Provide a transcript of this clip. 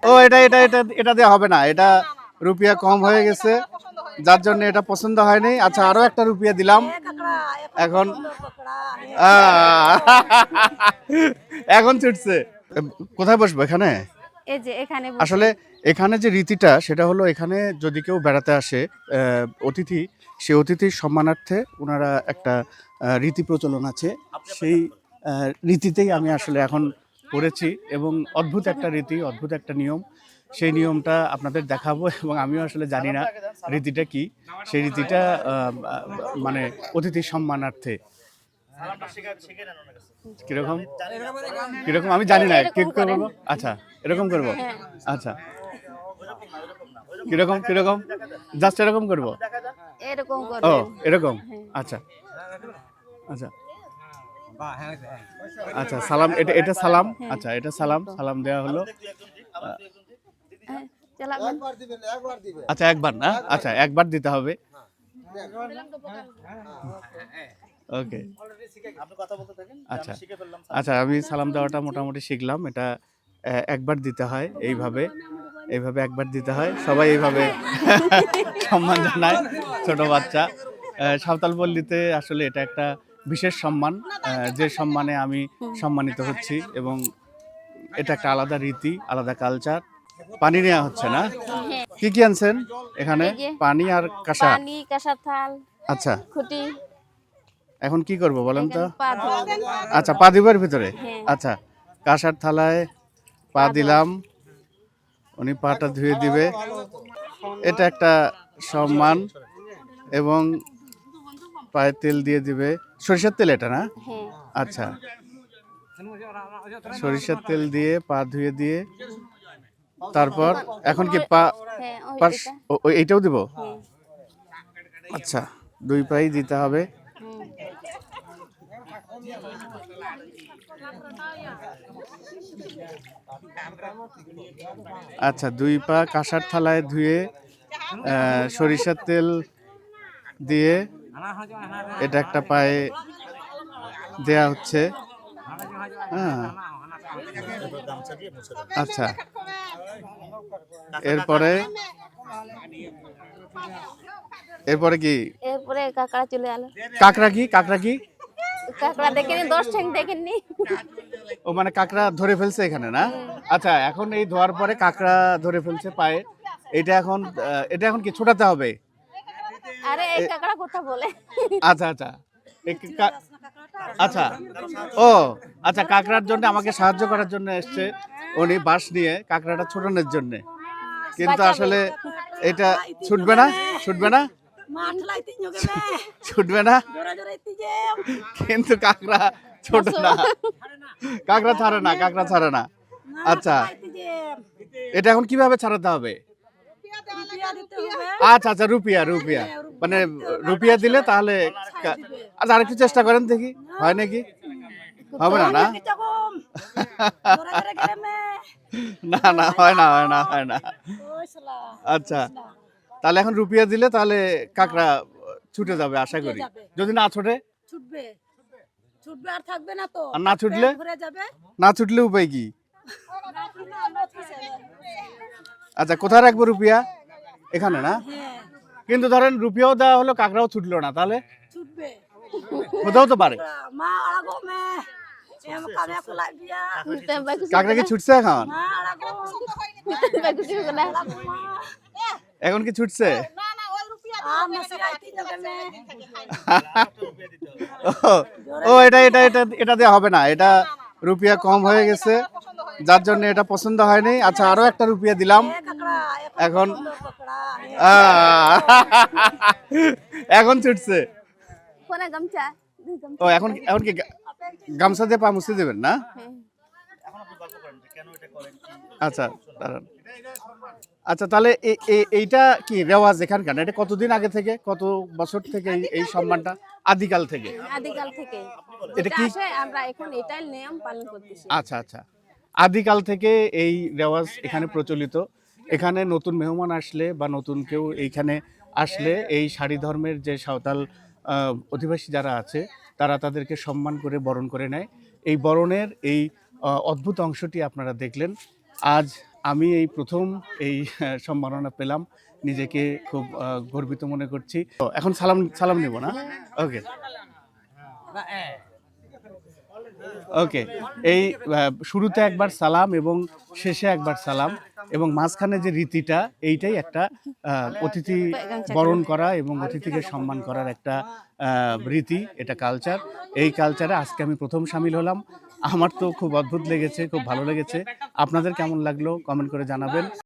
ও এটা এটা এটা এটা দেওয়া হবে না, এটা রুপিয়া কম হয়ে গেছে, যার জন্য এটা পছন্দ হয়নি। আচ্ছা, আরো একটা রুপিয়া দিলাম। এখন এখন ছুটছে। কোথায় বসবো? এখানে? এই যে এখানে আসলে এখানে যে রীতিটা, সেটা হলো এখানে যদি কেউ বেড়াতে আসে অতিথি, সে অতিথির সম্মানার্থে ওনারা একটা রীতি প্রচলন আছে। সেই রীতিতেই আমি আসলে এখন পড়েছি, এবং অদ্ভুত একটা রীতি, অদ্ভুত একটা নিয়ম। সেই নিয়মটা আপনাদের দেখাবো, এবং আমিও আসলে জানি না রীতিটা কি। সেই রীতিটা মানে অতিথির সম্মানার্থে কিরকম কিরকম আমি জানি না, কি করবো? আচ্ছা, এরকম করবো। আচ্ছা, কিরকম কিরকম জাস্ট এরকম করবো? এরকম ও করবেন। এরকম। আচ্ছা আচ্ছা আচ্ছা, সালাম, এটা এটা সালাম। আচ্ছা, এটা সালাম, সালাম দেওয়া হলো। চালাবেন। আচ্ছা, একবার না? আচ্ছা, একবার দিতে হবে। ওকে, আচ্ছা আচ্ছা, আমি সালাম দেওয়াটা মোটামুটি শিখলাম। এটা একবার দিতে হয়, এইভাবে এইভাবে একবার দিতে হয়। সবাই এইভাবে সম্মান জানায়, ছোট বাচ্চা। সাঁওতাল পল্লীতে আসলে এটা একটা বিশেষ সম্মান, যে সম্মানে আমি সম্মানিত হচ্ছি, এবং এটা একটা আলাদা রীতি, আলাদা কালচার। পানি নেওয়া হচ্ছে না? কি কি আনছেন এখানে? এই যে পানি আর কাঁসা। পানি, কাঁসার থাল, আচ্ছা, খুঁটি। এখন কি করব বলেন তো? এখানে পা ধোয়াবেন। আচ্ছা, পা দিবার ভিতরে? হ্যাঁ। আচ্ছা, কাঁসার থালায় পা দিলাম, উনি পাটা ধুয়ে দিবে। এটা একটা সম্মান, এবং পায়ে তেল দিয়ে দিবে। সরিষার তেল এটা না? হ্যাঁ। আচ্ছা, সরিষার তেল দিয়ে পা ধুয়ে দিয়ে তারপর এখন কি পা হ্যাঁ, এইটাও দিব? হ্যাঁ। আচ্ছা, দুই পাই দিতে হবে। আচ্ছা, দুই পা কাঁসার থালায় ধুয়ে সরিষার তেল দিয়ে এটা একটা পায়ে দেয়া হচ্ছে। হ্যাঁ, আচ্ছা, এরপরে এরপরে কি? এরপরে কাঁকড়া চলে এলো। কাঁকড়া কি? কাঁকড়া কি? কাঁকড়া দেখেনি, 10 ঠ্যাং দেখেননি। ও মানে কাঁকড়া ধরে ফেলছে এখানে না? আচ্ছা, এখন এই ধোয়ার পরে কাঁকড়া ধরে ফেলছে পায়ে। এটা এখন এটা এখন কি ছোটাতে হবে? আরে এই কাঁকড়া কথা বলে। আচ্ছা আচ্ছা, আচ্ছা, ও আচ্ছা, কাঁকড়ার জন্য আমাকে সাহায্য করার জন্য এসছে উনি, বাঁশ নিয়ে কাঁকড়াটা ছোটানোর জন্য। কিন্তু আসলে এটা ছুটবে না, ছুটবে না, ছুটবে না, কিন্তু কাঁকড়া ছোট না, কাঁকড়া ছাড়ে না, কাঁকড়া ছাড়ে না। আচ্ছা, এটা এখন কিভাবে ছাড়াতে হবে? আচ্ছা আচ্ছা, রুপিয়া, রুপিয়া মানে রুপিয়া দিলে তাহলে। আচ্ছা, আরেকটু চেষ্টা করেন দেখি, হয় নাকি? হবে না? না না না, হয় না, হয় না, হয় না। আচ্ছা, তাহলে এখন রুপিয়া দিলে তাহলে কাঁকড়া ছুটে যাবে আশা করি। যদি না ছোটে? ছুটবে, ছুটবে আর থাকবে না তো। আর না ছুটলে? ঘুরে যাবে। না ছুটলে উপায় কি? আচ্ছা, কোথায় রাখবো রুপিয়া? এখানে না? কিন্তু ধরেন রুপিয়াও দেওয়া হলো, কাঁকড়াও ছুটলো না, তাহলে ছুটবে। কোথাও তো পারে। মা আড়াগো মে এম কামে ফুলাই দিয়া। কাঁকড়া কি ছুটছে এখন? মা আড়াগো। এখন কি ছুটছে? ও এটা এটা এটা এটা দেওয়া হবে না, এটা রুপিয়া কম হয়ে গেছে, যার জন্য এটা পছন্দ হয়নি। আচ্ছা, আরো একটা রুপিয়া দিলাম। এখন এখন ছুটছে। ও এখন এখন কি গামছা দিয়ে পা মুছে দেবেন না? আচ্ছা, দাঁড়ান। আচ্ছা, তাহলে এইটা কি রেওয়াজ এখানকার? এটা কতদিন আগে থেকে, কত বছর থেকে এই সম্মানটা? আদিকাল থেকে? আদিকাল থেকে এটা কি? আমরা এখন এটাই নিয়ম পালন করতেছি। আচ্ছা আচ্ছা, আদিকাল থেকে এই রেওয়াজ এখানে প্রচলিত। এখানে নতুন মেহমান আসলে বা নতুন কেউ এইখানে আসলে এই শাড়ি ধর্মের যে সাঁওতাল অধিবাসী যারা আছে, তারা তাদেরকে সম্মান করে বরণ করে নেয়। এই বরণের এই অদ্ভুত অংশটি আপনারা দেখলেন। আজ আমি এই প্রথম এই সম্মাননা পেলাম, নিজেকে খুব গর্বিত মনে করছি। তো এখন সালাম নিব না? ওকে ওকে। এই শুরুতে একবার সালাম এবং শেষে একবার সালাম, এবং মাঝখানে যে রীতিটা, এইটাই একটা অতিথি বরণ করা এবং অতিথিকে সম্মান করার একটা রীতি, এটা কালচার। এই কালচারে আজকে আমি প্রথম সামিল হলাম। আমার তো খুব অদ্ভুত লেগেছে, খুব ভালো লেগেছে। আপনাদের কেমন লাগলো কমেন্ট করে জানাবেন।